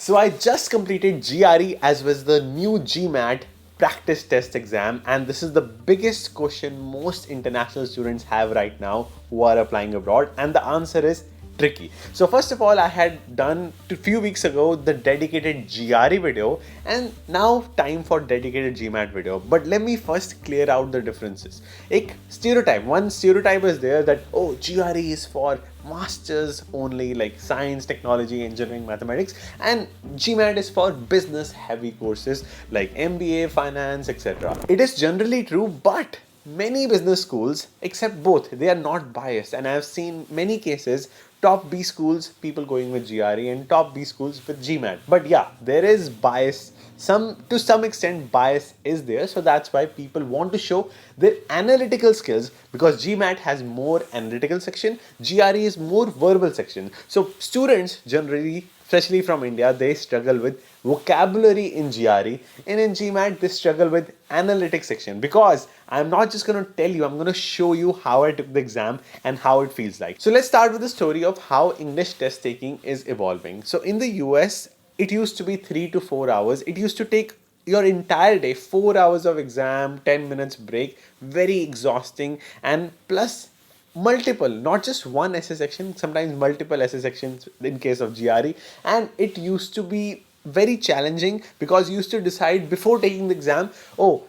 So I just completed GRE as was the new GMAT practice test exam, and this is the biggest question most international students have right now who are applying abroad, and the answer is tricky. So first of all, I had done a few weeks ago the dedicated GRE video, and now time for dedicated GMAT video. But let me first clear out the differences. One stereotype is there that GRE is for masters only, like science, technology, engineering, mathematics, and GMAT is for business heavy courses like MBA, finance, etc. It is generally true, but many business schools accept both. They are not biased, and I have seen many cases top B schools people going with GRE and top B schools with GMAT. But yeah, there is bias. To some extent bias is there, so that's why people want to show their analytical skills, because GMAT has more analytical section, GRE is more verbal section. So students generally, especially from India, they struggle with vocabulary in GRE, and in GMAT they struggle with analytics section, because I'm not just going to tell you, I'm going to show you how I took the exam and how it feels like. So let's start with the story of how English test taking is evolving. So in the US, it used to be 3 to 4 hours. It used to take your entire day, 4 hours of exam, 10 minutes break, very exhausting, and plus multiple, not just one essay section, sometimes multiple essay sections in case of GRE. And it used to be very challenging because you used to decide before taking the exam,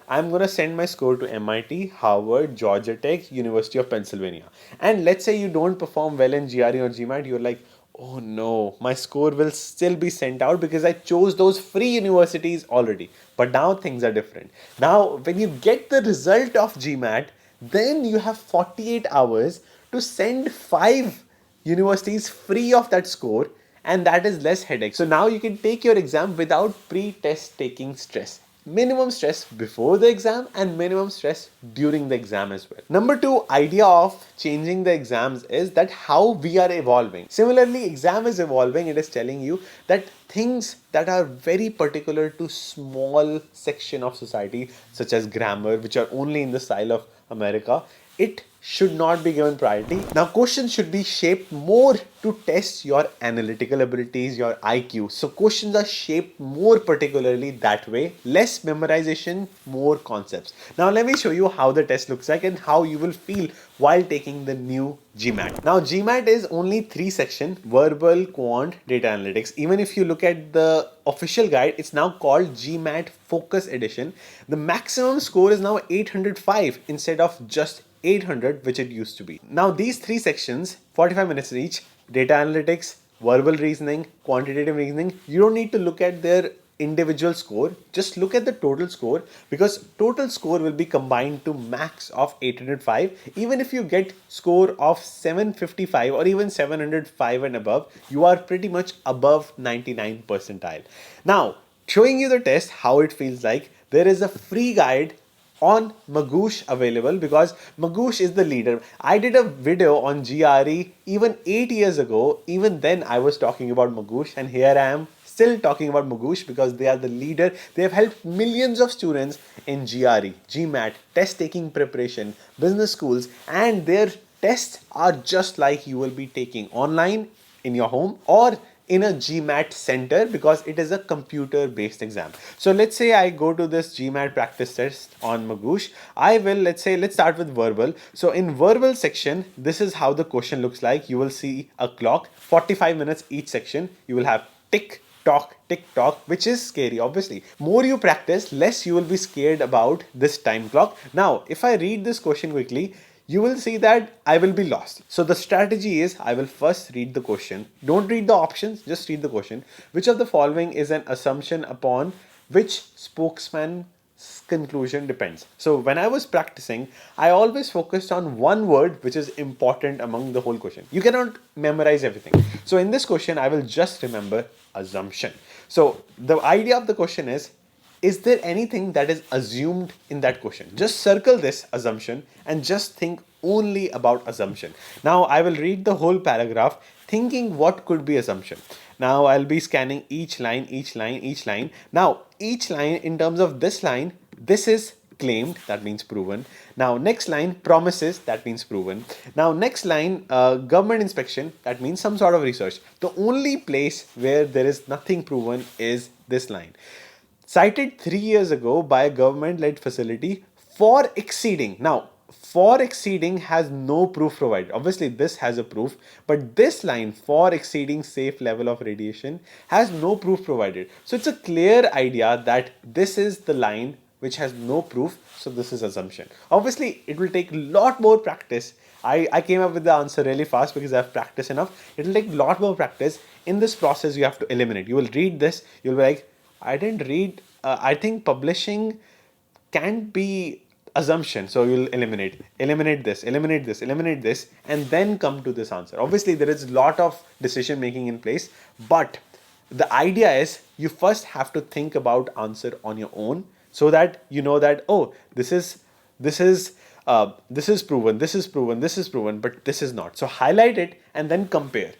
I'm going to send my score to MIT, Harvard, Georgia Tech, University of Pennsylvania. And let's say you don't perform well in GRE or GMAT, you're like, oh no, my score will still be sent out because I chose those free universities already. But now things are different. Now, when you get the result of GMAT, then you have 48 hours to send 5 universities free of that score, and that is less headache. So now you can take your exam without pre-test taking stress. Minimum stress before the exam and minimum stress during the exam as well. Number 2 idea of changing the exams is that how we are evolving. Similarly, exam is evolving. It is telling you that things that are very particular to small section of society, such as grammar, which are only in the style of America, it should not be given priority. Now, questions should be shaped more to test your analytical abilities, your IQ. So questions are shaped more particularly that way. Less memorization, more concepts. Now, let me show you how the test looks like and how you will feel while taking the new GMAT. Now, GMAT is only 3 sections: verbal, quant, data analytics. Even if you look at the official guide, it's now called GMAT Focus Edition. The maximum score is now 805 instead of just 800, which it used to be. Now these 3 sections, 45 minutes each: data analytics, verbal reasoning, quantitative reasoning. You don't need to look at their individual score, just look at the total score, because total score will be combined to max of 805. Even if you get score of 755 or even 705 and above, you are pretty much above 99 percentile. Now, showing you the test, how it feels like, there is a free guide on Magoosh available, because Magoosh is the leader. I did a video on GRE even 8 years ago. Even then I was talking about Magoosh, and here I am still talking about Magoosh because they are the leader. They have helped millions of students in GRE, GMAT, test taking preparation, business schools, and their tests are just like you will be taking online in your home or in a GMAT center, because it is a computer based exam. So let's say I go to this GMAT practice test on Magoosh. Let's start with verbal. So in verbal section, this is how the question looks like. You will see a clock, 45 minutes each section. You will have tick tock, which is scary. Obviously, more you practice, less you will be scared about this time clock. Now, if I read this question quickly, you will see that I will be lost. So the strategy is, I will first read the question. Don't read the options, just read the question. Which of the following is an assumption upon which spokesman's conclusion depends? So when I was practicing, I always focused on one word which is important among the whole question. You cannot memorize everything. So in this question, I will just remember assumption. So the idea of the question is there anything that is assumed in that question? Just circle this assumption and just think only about assumption. Now I will read the whole paragraph thinking what could be assumption. Now I'll be scanning each line. Now each line, in terms of this line, this is claimed, that means proven. Now next line, promises, that means proven. Now next line, government inspection, that means some sort of research. The only place where there is nothing proven is this line. Cited 3 years ago by a government-led facility for exceeding. Now, for exceeding has no proof provided. Obviously, this has a proof, but this line, for exceeding safe level of radiation, has no proof provided. So it's a clear idea that this is the line which has no proof, so this is assumption. Obviously, it will take a lot more practice. I came up with the answer really fast because I've practiced enough. It will take a lot more practice. In this process, you have to eliminate. You will read this, you'll be like, I didn't read, I think publishing can't be assumption. So you'll eliminate this, eliminate this, and then come to this answer. Obviously, there is a lot of decision making in place, but the idea is you first have to think about answer on your own so that you know that, oh, this is proven, this is proven, this is proven, but this is not. So highlight it and then compare.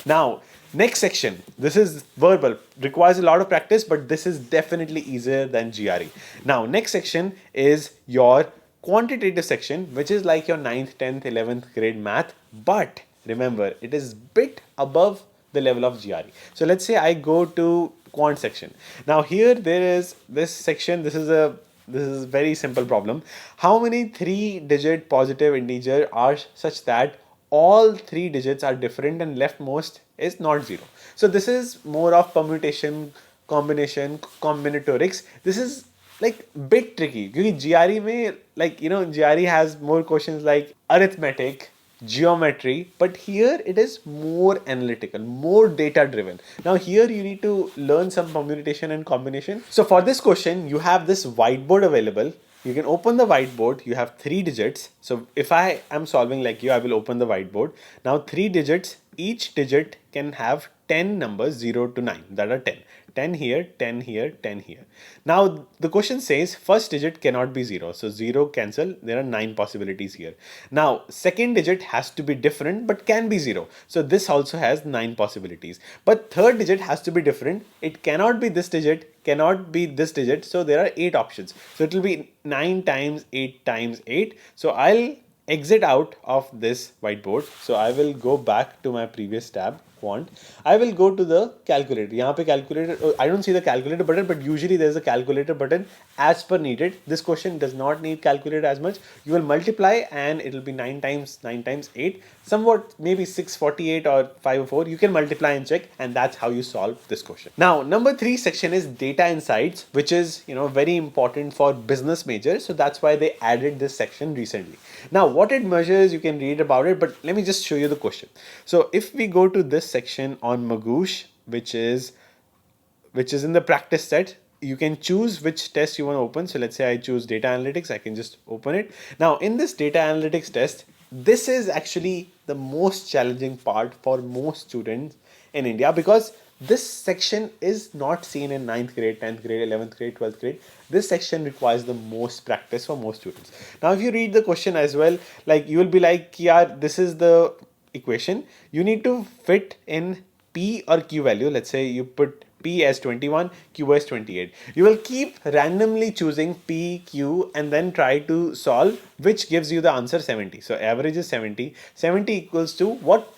Now, next section, this is verbal, requires a lot of practice, but this is definitely easier than GRE. Now, next section is your quantitative section, which is like your 9th, 10th, 11th grade math, but remember, it is bit above the level of GRE. So let's say I go to quant section. Now here there is this section, this is a very simple problem. How many 3-digit positive integer are such that all 3 digits are different and leftmost is not 0? So this is more of permutation, combination, combinatorics. This is like bit tricky because GRE mein, like, you know, GRE has more questions like arithmetic, geometry, but here it is more analytical, more data driven. Now here you need to learn some permutation and combination. So for this question, you have this whiteboard available. You can open the whiteboard. You have 3 digits. So if I am solving like you, I will open the whiteboard. Now 3 digits, each digit can have 10 numbers 0 to 9 that are 10. 10 here, 10 here, 10 here. Now the question says first digit cannot be 0. So 0 cancel. There are 9 possibilities here. Now second digit has to be different but can be 0. So this also has 9 possibilities. But third digit has to be different. It cannot be this digit, cannot be this digit. So there are 8 options. So it will be 9 times 8 times 8. So I'll exit out of this whiteboard. So I will go back to my previous tab. I will go to the calculator. यहाँ पे calculator, I don't see the calculator button, but usually there's a calculator button as per needed. This question does not need calculator as much. You will multiply and it will be 9 times 8, somewhat maybe 648 or 504. You can multiply and check, and that's how you solve this question. Now, number 3 section is data insights, which is, you know, very important for business majors. So that's why they added this section recently. Now, what it measures, you can read about it, but let me just show you the question. So if we go to this section on Magoosh, which is in the practice set, you can choose which test you want to open. So let's say I choose data analytics, I can just open it. Now in this data analytics test, this is actually the most challenging part for most students in India, because this section is not seen in 9th grade, 10th grade, 11th grade, 12th grade. This section requires the most practice for most students. Now if you read the question as well, like you will be like, yeah, this is the equation. You need to fit in P or Q value. Let's say you put P as 21, Q as 28. You will keep randomly choosing P, Q, and then try to solve, which gives you the answer 70. So average is 70. 70 equals to what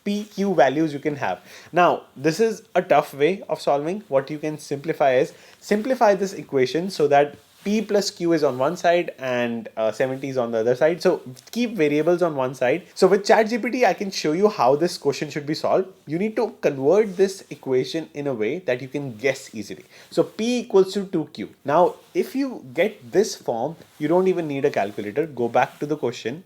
PQ values you can have. Now, this is a tough way of solving. What you can simplify is simplify this equation so that P plus Q is on one side and 70 is on the other side. So keep variables on one side. So with ChatGPT, I can show you how this question should be solved. You need to convert this equation in a way that you can guess easily. So P equals to 2Q. Now, if you get this form, you don't even need a calculator. Go back to the question.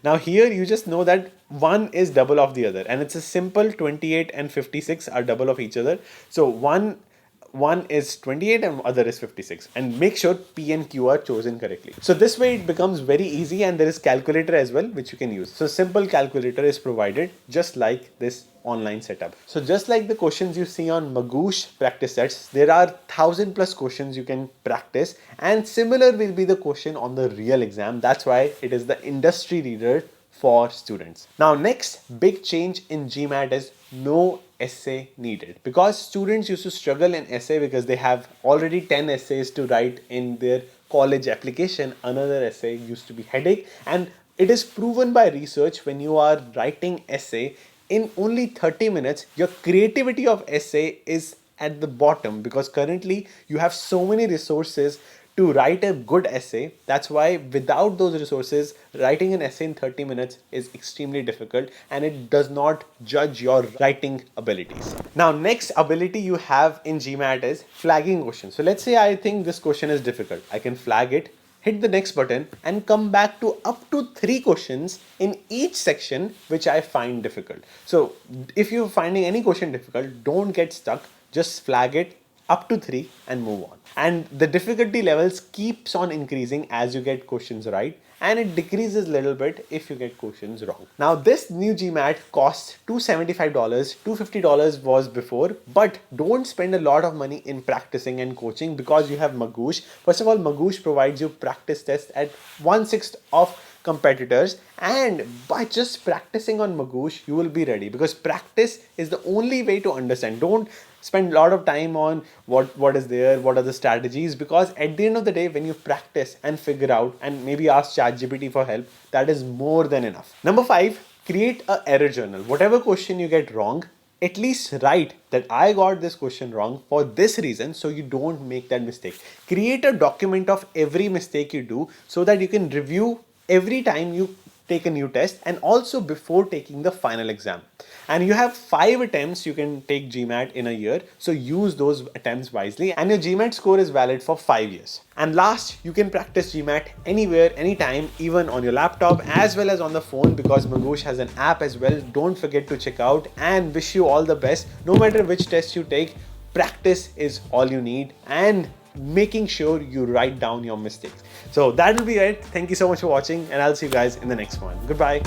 Now here you just know that one is double of the other, and it's a simple 28 and 56 are double of each other. So one is 28 and other is 56, and make sure P and Q are chosen correctly. So this way it becomes very easy, and there is calculator as well which you can use. So simple calculator is provided just like this online setup. So just like the questions you see on Magoosh practice sets, there are 1000+ questions you can practice, and similar will be the question on the real exam. That's why it is the industry leader for students. Now next big change in GMAT is no essay needed, because students used to struggle in essay because they have already 10 essays to write in their college application, another essay used to be headache. And it is proven by research, when you are writing essay in only 30 minutes, your creativity of essay is at the bottom, because currently you have so many resources to write a good essay. That's why without those resources, writing an essay in 30 minutes is extremely difficult, and it does not judge your writing abilities. Now, next ability you have in GMAT is flagging questions. So let's say I think this question is difficult. I can flag it, hit the next button, and come back to up to 3 questions in each section which I find difficult. So if you're finding any question difficult, don't get stuck. Just flag it up to 3 and move on. And the difficulty levels keeps on increasing as you get questions right, and it decreases a little bit if you get questions wrong. Now, this new GMAT costs $275. $250 was before, but don't spend a lot of money in practicing and coaching, because you have Magoosh. First of all, Magoosh provides you practice tests at 1/6 of competitors, and by just practicing on Magoosh, you will be ready, because practice is the only way to understand. Don't spend a lot of time on what is there, what are the strategies, because at the end of the day, when you practice and figure out and maybe ask ChatGPT for help, that is more than enough. Number 5, create a error journal. Whatever question you get wrong, at least write that I got this question wrong for this reason, so you don't make that mistake. Create a document of every mistake you do, so that you can review every time you take a new test, and also before taking the final exam. And you have 5 attempts you can take GMAT in a year, so use those attempts wisely, and your GMAT score is valid for 5 years. And last, you can practice GMAT anywhere, anytime, even on your laptop as well as on the phone, because Magoosh has an app as well. Don't forget to check out, and wish you all the best. No matter which test you take, practice is all you need, and making sure you write down your mistakes. So that will be it. Thank you so much for watching, and I'll see you guys in the next one. Goodbye.